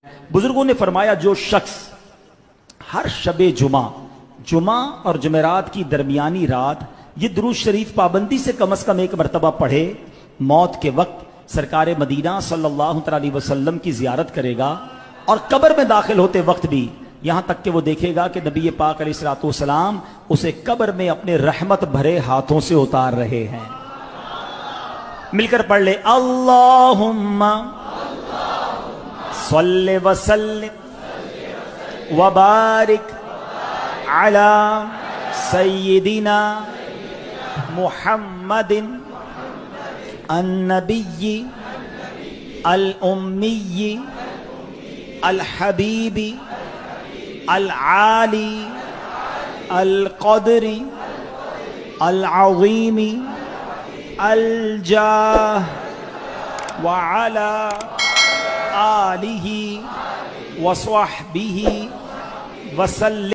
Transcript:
بزرگوں نے فرمایا جو شخص ہر شب جمعہ اور جمعرات کی درمیانی رات یہ درود شریف پابندی سے کم از کم ایک مرتبہ پڑھے، موت کے وقت سرکار مدینہ صلی اللہ علیہ وسلم کی زیارت کرے گا، اور قبر میں داخل ہوتے وقت بھی یہاں تک کہ وہ دیکھے گا کہ نبی پاک علیہ السلام اسے قبر میں اپنے رحمت بھرے ہاتھوں سے اتار رہے ہیں۔ مل کر پڑھ لے، اللہم صلی وسلم وبارک علی سیدنا محمد النبی الامی الحبیب العالی القدر العظیم الجاہ وعلی آلہ وصحبہ وسلم۔